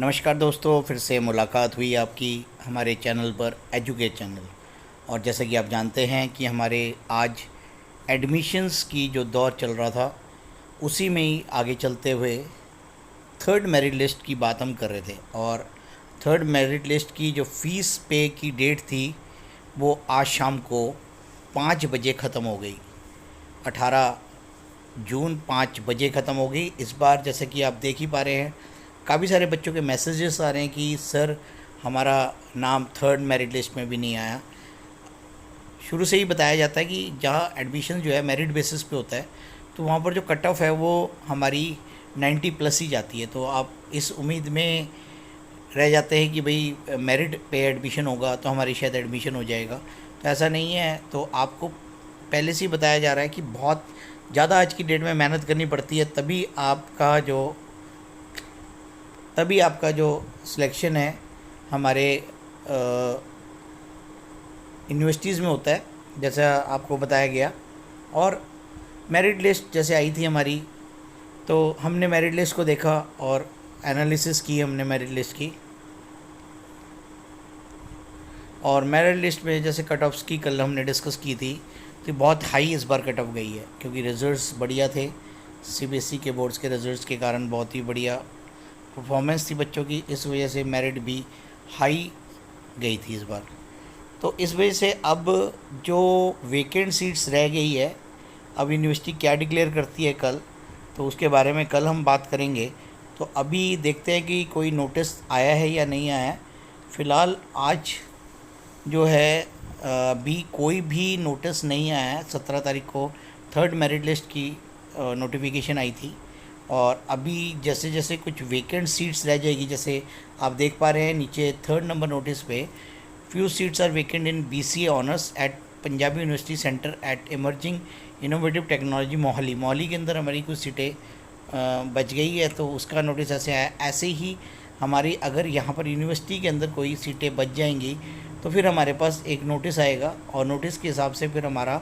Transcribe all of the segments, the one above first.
नमस्कार दोस्तों, फिर से मुलाकात हुई आपकी हमारे चैनल पर एजुकेट चैनल। और जैसे कि आप जानते हैं कि हमारे आज एडमिशन्स की जो दौर चल रहा था उसी में ही आगे चलते हुए थर्ड मेरिट लिस्ट की बात हम कर रहे थे। और थर्ड मेरिट लिस्ट की जो फ़ीस पे की डेट थी वो आज शाम को 5 बजे ख़त्म हो गई। 18 जून 5 बजे ख़त्म हो गई। इस बार जैसे कि आप देख ही पा रहे हैं, काफ़ी सारे बच्चों के मैसेजेस आ रहे हैं कि सर हमारा नाम थर्ड मेरिट लिस्ट में भी नहीं आया। शुरू से ही बताया जाता है कि जहाँ एडमिशन जो है मेरिट बेसिस पे होता है तो वहाँ पर जो कट ऑफ है वो हमारी 90 प्लस ही जाती है। तो आप इस उम्मीद में रह जाते हैं कि भाई मेरिट पे एडमिशन होगा तो हमारी शायद एडमिशन हो जाएगा। तो ऐसा नहीं है। तो आपको पहले से ही बताया जा रहा है कि बहुत ज़्यादा आज की डेट में मेहनत करनी पड़ती है, तभी आपका जो सिलेक्शन है हमारे यूनिवर्सिटीज़ में होता है, जैसा आपको बताया गया। और मेरिट लिस्ट जैसे आई थी हमारी, तो हमने मेरिट लिस्ट को देखा और एनालिसिस की हमने मेरिट लिस्ट की। और मेरिट लिस्ट में जैसे कट ऑफ्स की कल हमने डिस्कस की थी, तो बहुत हाई इस बार कट ऑफ गई है क्योंकि रिज़ल्ट्स बढ़िया थे। सीबीएसई के बोर्ड्स के रिज़ल्ट्स के कारण बहुत ही बढ़िया परफॉर्मेंस थी बच्चों की, इस वजह से मेरिट भी हाई गई थी इस बार। तो इस वजह से अब जो वेकेंट सीट्स रह गई है, अब यूनिवर्सिटी क्या डिक्लेयर करती है कल, तो उसके बारे में कल हम बात करेंगे। तो अभी देखते हैं कि कोई नोटिस आया है या नहीं आया है। फ़िलहाल आज जो है अभी कोई भी नोटिस नहीं आया है। 17 तारीख को थर्ड मेरिट लिस्ट की नोटिफिकेशन आई थी। और अभी जैसे जैसे कुछ वेकेंट सीट्स रह जाएगी, जैसे आप देख पा रहे हैं नीचे थर्ड नंबर नोटिस पे, few seats are vacant in BCA honours at Punjabi university centre at emerging innovative technology Mohali के अंदर हमारी कुछ सीटें बच गई है, तो उसका नोटिस ऐसे आया। ऐसे ही हमारी अगर यहाँ पर यूनिवर्सिटी के अंदर कोई सीटें बच जाएंगी तो फिर हमारे पास एक नोटिस आएगा और नोटिस के हिसाब से फिर हमारा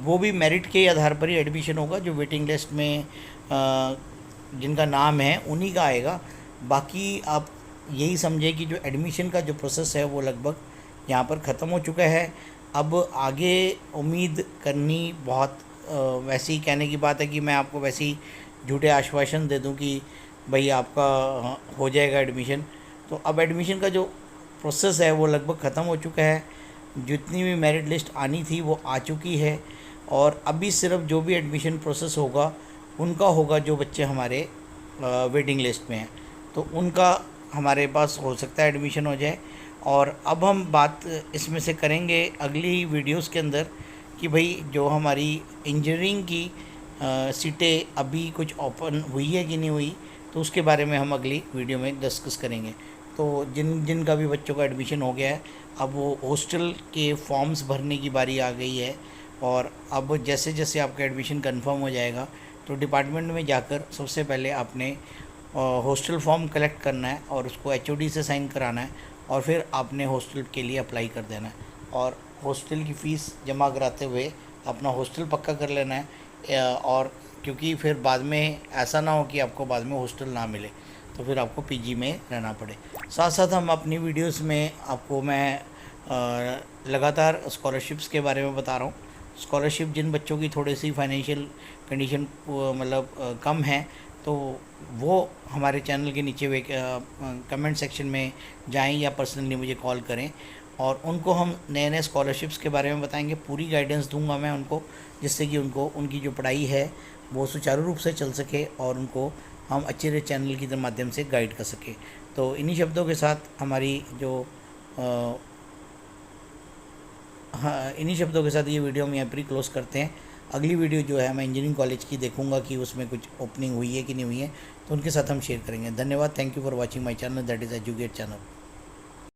वो भी मेरिट के आधार पर ही एडमिशन होगा। जो वेटिंग लिस्ट में जिनका नाम है उन्हीं का आएगा। बाकी आप यही समझे कि जो एडमिशन का जो प्रोसेस है वो लगभग यहाँ पर ख़त्म हो चुका है। अब आगे उम्मीद करनी बहुत वैसे ही कहने की बात है कि मैं आपको वैसे ही झूठे आश्वासन दे दूं कि भाई आपका हो जाएगा एडमिशन। तो अब एडमिशन का जो प्रोसेस है वो लगभग ख़त्म हो चुका है। जितनी भी मेरिट लिस्ट आनी थी वो आ चुकी है और अभी सिर्फ जो भी एडमिशन प्रोसेस होगा उनका होगा जो बच्चे हमारे वेटिंग लिस्ट में हैं, तो उनका हमारे पास हो सकता है एडमिशन हो जाए। और अब हम बात इसमें से करेंगे अगली वीडियोस के अंदर कि भाई जो हमारी इंजीनियरिंग की सीटें अभी कुछ ओपन हुई है कि नहीं हुई, तो उसके बारे में हम अगली वीडियो में डिस्कस करेंगे। तो जिनका भी बच्चों का एडमिशन हो गया है, अब वो हॉस्टल के फॉर्म्स भरने की बारी आ गई है। और अब जैसे जैसे आपका एडमिशन कंफर्म हो जाएगा तो डिपार्टमेंट में जाकर सबसे पहले आपने हॉस्टल फॉर्म कलेक्ट करना है और उसको एचओडी से साइन कराना है और फिर आपने हॉस्टल के लिए अप्लाई कर देना है और हॉस्टल की फ़ीस जमा कराते हुए अपना हॉस्टल पक्का कर लेना है। और क्योंकि फिर बाद में ऐसा ना हो कि आपको बाद में हॉस्टल ना मिले तो फिर आपको पीजी में रहना पड़े। साथ साथ हम अपनी वीडियोस में आपको मैं लगातार स्कॉलरशिप्स के बारे में बता रहा हूँ। स्कॉलरशिप जिन बच्चों की थोड़ी सी फाइनेंशियल कंडीशन मतलब कम है, तो वो हमारे चैनल के नीचे वे कमेंट सेक्शन में जाएं या पर्सनली मुझे कॉल करें और उनको हम नए नए स्कॉलरशिप्स के बारे में बताएंगे। पूरी गाइडेंस दूंगा मैं उनको, जिससे कि उनको उनकी जो पढ़ाई है वो सुचारू रूप से चल सके और उनको हम अच्छे चैनल के माध्यम से गाइड कर सके। तो इन्हीं शब्दों के साथ हमारी जो इन्हीं शब्दों के साथ ये वीडियो हम यहाँ पर ही क्लोज़ करते हैं। अगली वीडियो जो है मैं इंजीनियरिंग कॉलेज की देखूंगा कि उसमें कुछ ओपनिंग हुई है कि नहीं हुई है, तो उनके साथ हम शेयर करेंगे। धन्यवाद। Thank you for watching my channel, that is educate channel.